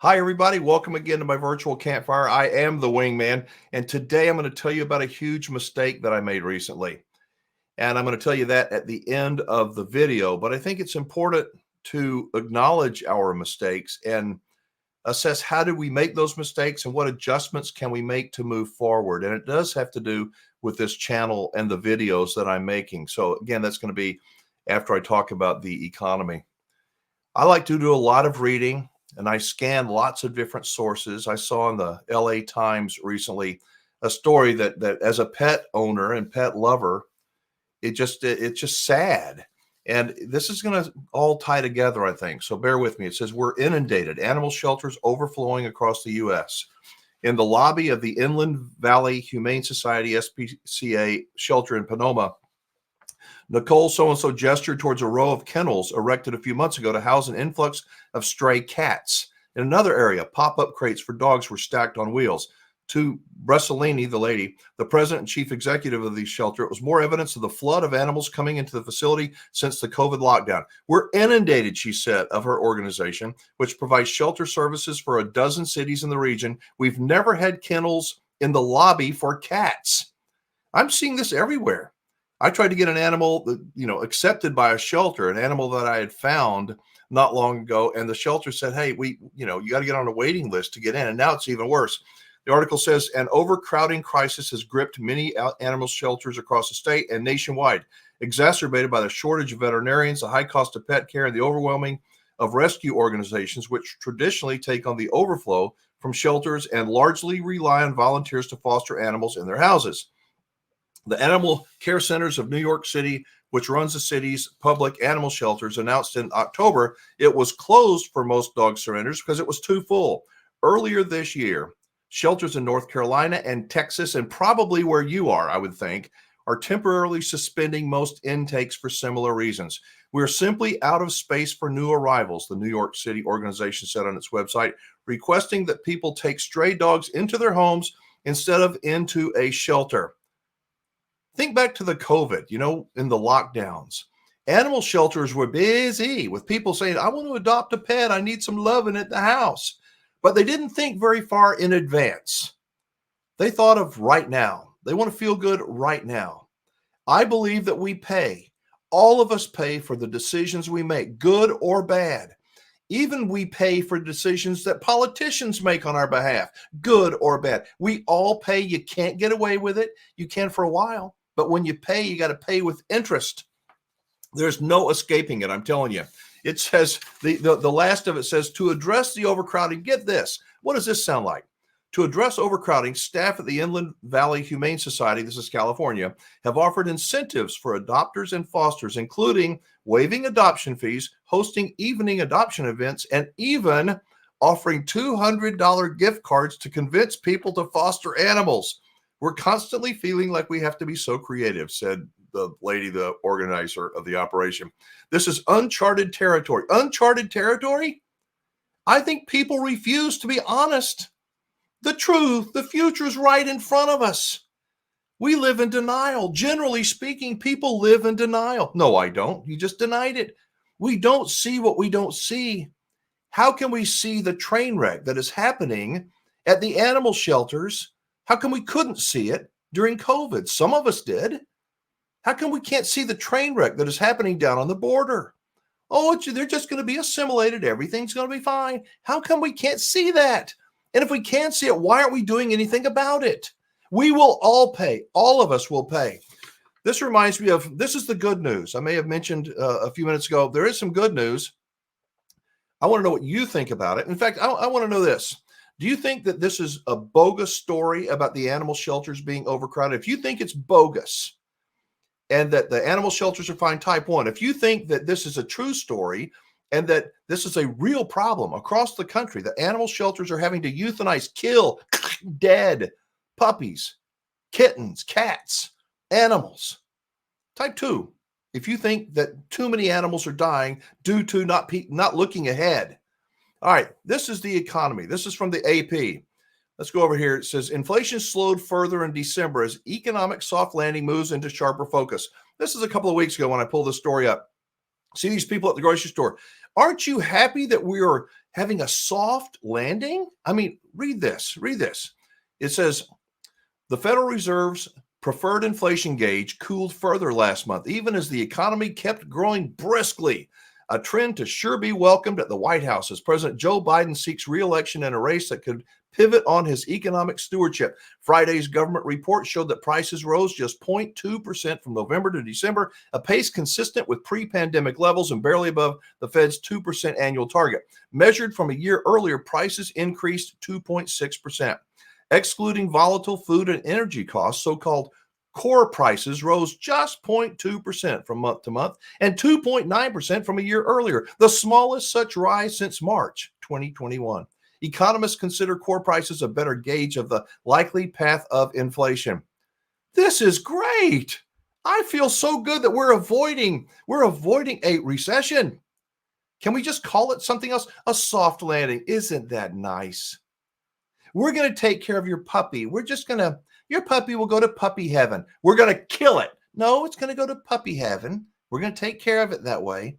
Hi, everybody. Welcome again to my virtual campfire. I am the Wingman, and today I'm going to tell you about a huge mistake that I made recently. And I'm going to tell you that at the end of the video, but I think it's important to acknowledge our mistakes and assess how did we make those mistakes and what adjustments can we make to move forward. And it does have to do with this channel and the videos that I'm making. So again, that's going to be after I talk about the economy. I like to do a lot of reading and I scan lots of different sources. I saw in the LA Times recently a story that as a pet owner and pet lover, it's just sad. And this is going to all tie together, I think. So bear with me. It says we're inundated, animal shelters overflowing across the US. In the lobby of the Inland Valley Humane Society SPCA shelter in Sonoma, Nicole so-and-so gestured towards a row of kennels erected a few months ago to house an influx of stray cats. In another area, pop-up crates for dogs were stacked on wheels. To Bressolini, the lady, the president and chief executive of the shelter, it was more evidence of the flood of animals coming into the facility since the COVID lockdown. We're inundated, she said, of her organization, which provides shelter services for a dozen cities in the region. We've never had kennels in the lobby for cats. I'm seeing this everywhere. I tried to get an animal that, accepted by a shelter, an animal that I had found not long ago. And the shelter said, hey, you got to get on a waiting list to get in. And now it's even worse. The article says an overcrowding crisis has gripped many animal shelters across the state and nationwide, exacerbated by the shortage of veterinarians, the high cost of pet care, and the overwhelming of rescue organizations, which traditionally take on the overflow from shelters and largely rely on volunteers to foster animals in their houses. The Animal Care Centers of New York City, which runs the city's public animal shelters, announced in October it was closed for most dog surrenders because it was too full. Earlier this year, shelters in North Carolina and Texas, and probably where you are, I would think, are temporarily suspending most intakes for similar reasons. We're simply out of space for new arrivals, the New York City organization said on its website, requesting that people take stray dogs into their homes instead of into a shelter. Think back to the COVID, in the lockdowns. Animal shelters were busy with people saying, I want to adopt a pet. I need some loving at the house. But they didn't think very far in advance. They thought of right now. They want to feel good right now. I believe that we pay. All of us pay for the decisions we make, good or bad. Even we pay for decisions that politicians make on our behalf, good or bad. We all pay. You can't get away with it. You can for a while. But when you pay, you got to pay with interest. There's no escaping it, I'm telling you. It says, the last of it says, to address the overcrowding, get this. What does this sound like? To address overcrowding, staff at the Inland Valley Humane Society, this is California, have offered incentives for adopters and fosters, including waiving adoption fees, hosting evening adoption events, and even offering $200 gift cards to convince people to foster animals. We're constantly feeling like we have to be so creative, said the lady, the organizer of the operation. This is uncharted territory. Uncharted territory? I think people refuse to be honest. The truth, the future is right in front of us. We live in denial. Generally speaking, people live in denial. No, I don't. You just denied it. We don't see what we don't see. How can we see the train wreck that is happening at the animal shelters? How come we couldn't see it during COVID? Some of us did. How come we can't see the train wreck that is happening down on the border? Oh, they're just going to be assimilated. Everything's going to be fine. How come we can't see that? And if we can't see it, why aren't we doing anything about it? We will all pay. All of us will pay. This reminds me of, this is the good news. I may have mentioned a few minutes ago, there is some good news. I want to know what you think about it. In fact, I want to know this. Do you think that this is a bogus story about the animal shelters being overcrowded? If you think it's bogus and that the animal shelters are fine, type 1. If you think that this is a true story and that this is a real problem across the country, that animal shelters are having to euthanize, kill dead puppies, kittens, cats, animals, type 2. If you think that too many animals are dying due to not looking ahead. All right, this is the economy. This is from the AP. Let's go over here. It says inflation slowed further in December as economic soft landing moves into sharper focus. This is a couple of weeks ago when I pulled this story up. See these people at the grocery store. Aren't you happy that we are having a soft landing? I mean, read this. Read this. It says the Federal Reserve's preferred inflation gauge cooled further last month, even as the economy kept growing briskly. A trend to sure be welcomed at the White House as President Joe Biden seeks re-election in a race that could pivot on his economic stewardship. Friday's government report showed that prices rose just 0.2% from November to December, a pace consistent with pre-pandemic levels and barely above the Fed's 2% annual target. Measured from a year earlier, prices increased 2.6%. Excluding volatile food and energy costs, so-called core prices rose just 0.2% from month to month and 2.9% from a year earlier, the smallest such rise since March 2021. Economists consider core prices a better gauge of the likely path of inflation. This is great. I feel so good that we're avoiding a recession. Can we just call it something else? A soft landing. Isn't that nice? We're going to take care of your puppy. Your puppy will go to puppy heaven. We're going to kill it. No, it's going to go to puppy heaven. We're going to take care of it that way.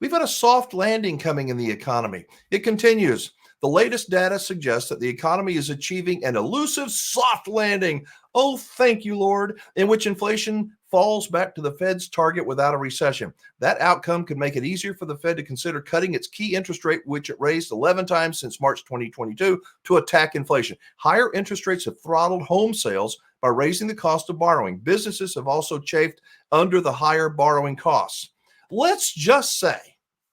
We've got a soft landing coming in the economy. It continues. The latest data suggests that the economy is achieving an elusive soft landing. Oh, thank you, Lord, in which inflation falls back to the Fed's target without a recession. That outcome could make it easier for the Fed to consider cutting its key interest rate, which it raised 11 times since March 2022, to attack inflation. Higher interest rates have throttled home sales by raising the cost of borrowing. Businesses have also chafed under the higher borrowing costs. Let's just say,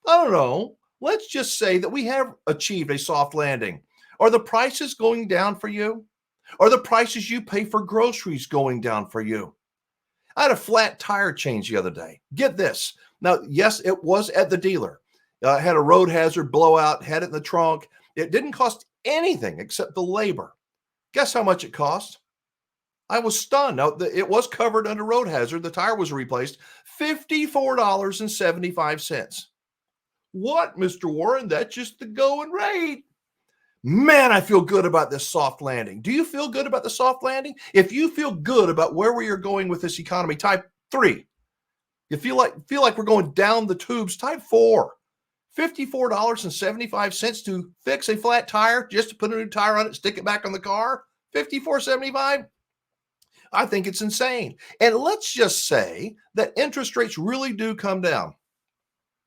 I don't know, let's just say that we have achieved a soft landing. Are the prices going down for you? Are the prices you pay for groceries going down for you? I had a flat tire change the other day. Get this. Now, yes, it was at the dealer. Had a road hazard blowout, had it in the trunk. It didn't cost anything except the labor. Guess how much it cost? I was stunned. Now, it was covered under road hazard. The tire was replaced. $54.75. What, Mr. Warren? That's just the going rate. Man, I feel good about this soft landing. Do you feel good about the soft landing? If you feel good about where we are going with this economy, type 3. You feel like we're going down the tubes, type 4. $54.75 to fix a flat tire, just to put a new tire on it, stick it back on the car. $54.75. I think it's insane. And let's just say that interest rates really do come down.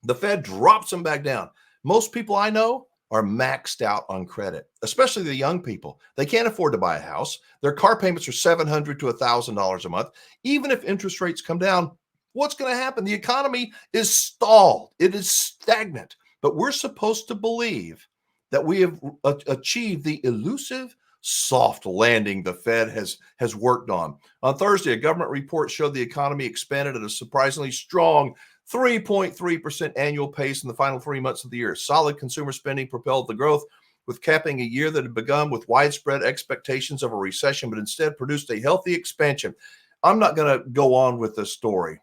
The Fed drops them back down. Most people I know are maxed out on credit, especially the young people. They can't afford to buy a house. Their car payments are $700 to $1,000 a month. Even if interest rates come down, what's going to happen? The economy is stalled. It is stagnant. But we're supposed to believe that we have achieved the elusive soft landing the Fed has worked on. On Thursday, a government report showed the economy expanded at a surprisingly strong 3.3% annual pace in the final 3 months of the year. Solid consumer spending propelled the growth, with capping a year that had begun with widespread expectations of a recession, but instead produced a healthy expansion. I'm not going to go on with this story,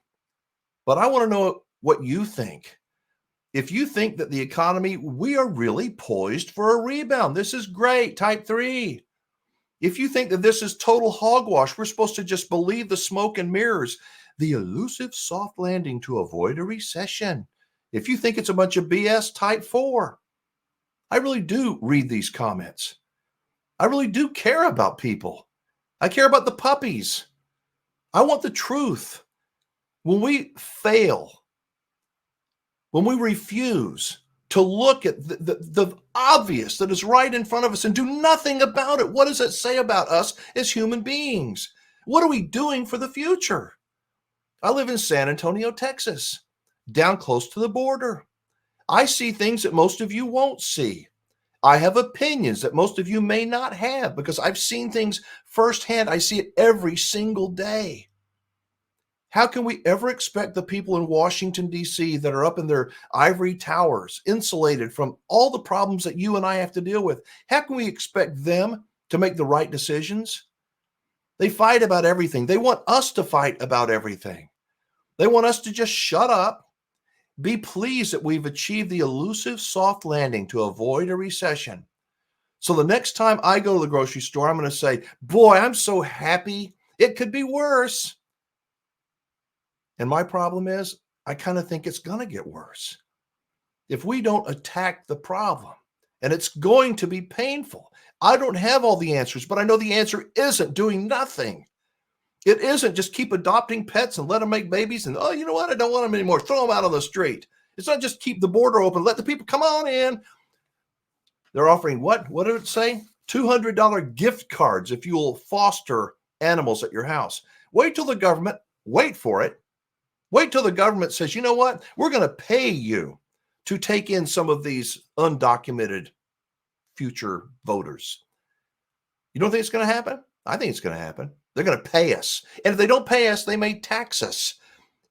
but I want to know what you think. If you think that the economy, we are really poised for a rebound. This is great, type 3. If you think that this is total hogwash, we're supposed to just believe the smoke and mirrors, the elusive soft landing to avoid a recession. If you think it's a bunch of BS, type 4. I really do read these comments. I really do care about people. I care about the puppies. I want the truth. When we fail, when we refuse to look at the obvious that is right in front of us and do nothing about it, what does it say about us as human beings? What are we doing for the future? I live in San Antonio, Texas, down close to the border. I see things that most of you won't see. I have opinions that most of you may not have because I've seen things firsthand. I see it every single day. How can we ever expect the people in Washington, D.C. that are up in their ivory towers, insulated from all the problems that you and I have to deal with, how can we expect them to make the right decisions? They fight about everything. They want us to fight about everything. They want us to just shut up, be pleased that we've achieved the elusive soft landing to avoid a recession. So the next time I go to the grocery store, I'm going to say, boy, I'm so happy. It could be worse. And my problem is I kind of think it's going to get worse. If we don't attack the problem, and it's going to be painful. I don't have all the answers, but I know the answer isn't doing nothing. It isn't just keep adopting pets and let them make babies and, oh, you know what? I don't want them anymore. Throw them out on the street. It's not just keep the border open. Let the people come on in. They're offering what? What did it say? $200 gift cards if you will foster animals at your house. Wait till the government, wait for it. Wait till the government says, you know what? We're going to pay you to take in some of these undocumented future voters. You don't think it's going to happen? I think it's going to happen. They're going to pay us. And if they don't pay us, they may tax us.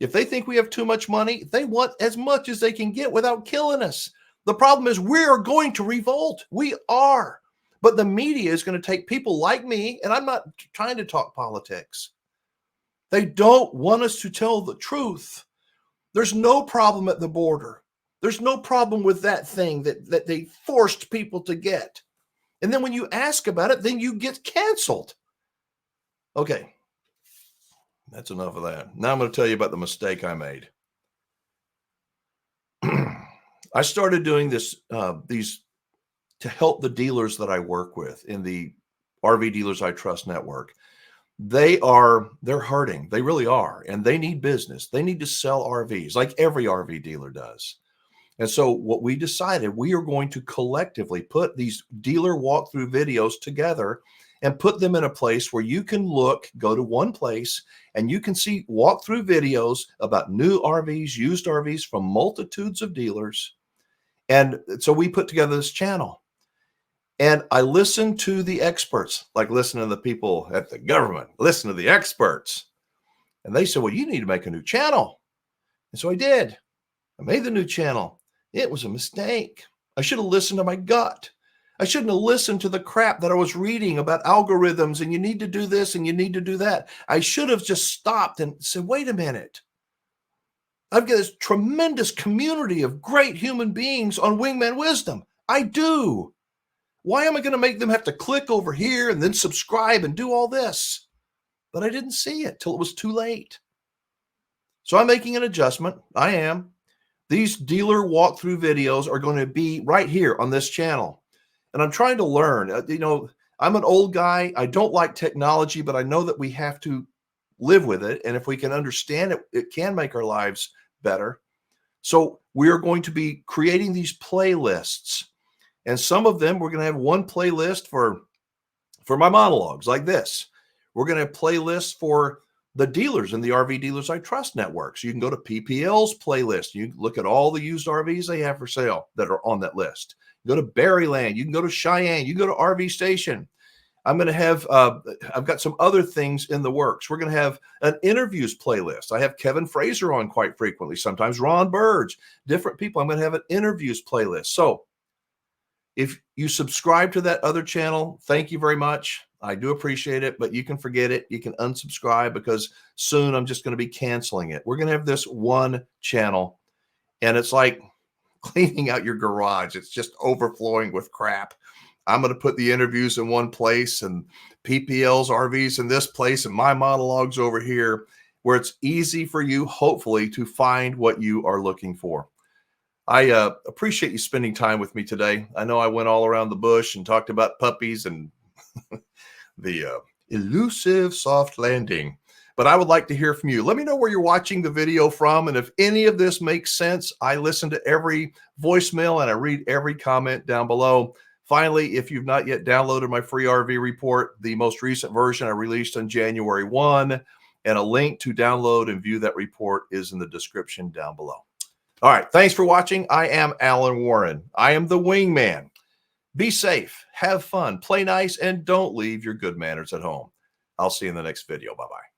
If they think we have too much money, they want as much as they can get without killing us. The problem is we are going to revolt. We are. But the media is going to take people like me, and I'm not trying to talk politics. They don't want us to tell the truth. There's no problem at the border. There's no problem with that thing that they forced people to get. And then when you ask about it, then you get canceled. Okay, that's enough of that. Now I'm going to tell you about the mistake I made. I started doing this, these to help the dealers that I work with in the RV Dealers I Trust network. They're hurting. They really are. And they need business. They need to sell RVs like every RV dealer does. And so what we decided, we are going to collectively put these dealer walkthrough videos together and put them in a place where you can go to one place and you can see walkthrough videos about new RVs, used RVs from multitudes of dealers. And so we put together this channel. And I listened to the experts, like listen to the people at the government, listen to the experts. And they said, well, you need to make a new channel. And so I did. I made the new channel. It was a mistake. I should have listened to my gut. I shouldn't have listened to the crap that I was reading about algorithms and you need to do this and you need to do that. I should have just stopped and said, wait a minute. I've got this tremendous community of great human beings on Wingman Wisdom. I do. Why am I going to make them have to click over here and then subscribe and do all this? But I didn't see it till it was too late. So I'm making an adjustment. I am. These dealer walkthrough videos are going to be right here on this channel. And I'm trying to learn. I'm an old guy. I don't like technology, but I know that we have to live with it. And if we can understand it, it can make our lives better. So we are going to be creating these playlists. And some of them, we're going to have one playlist for my monologues like this. We're going to have playlists for the dealers in the RV Dealers I Trust network. So you can go to PPL's playlist. You can look at all the used RVs they have for sale that are on that list. Go to Berryland. You can go to Cheyenne. You can go to RV Station. I'm going to have, I've got some other things in the works. We're going to have an interviews playlist. I have Kevin Fraser on quite frequently, sometimes Ron Burge, different people. I'm going to have an interviews playlist. So if you subscribe to that other channel, thank you very much. I do appreciate it, but you can forget it. You can unsubscribe because soon I'm just going to be canceling it. We're going to have this one channel, and it's like cleaning out your garage. It's just overflowing with crap. I'm going to put the interviews in one place and PPL's RVs in this place and my monologues over here, where it's easy for you, hopefully, to find what you are looking for. I appreciate you spending time with me today. I know I went all around the bush and talked about puppies and the elusive soft landing, but I would like to hear from you. Let me know where you're watching the video from, and if any of this makes sense. I listen to every voicemail and I read every comment down below. Finally, if you've not yet downloaded my free RV report, the most recent version I released on January 1, and a link to download and view that report is in the description down below. All right, thanks for watching. I am Alan Warren. I am the Wingman. Be safe, have fun, play nice, and don't leave your good manners at home. I'll see you in the next video. Bye-bye.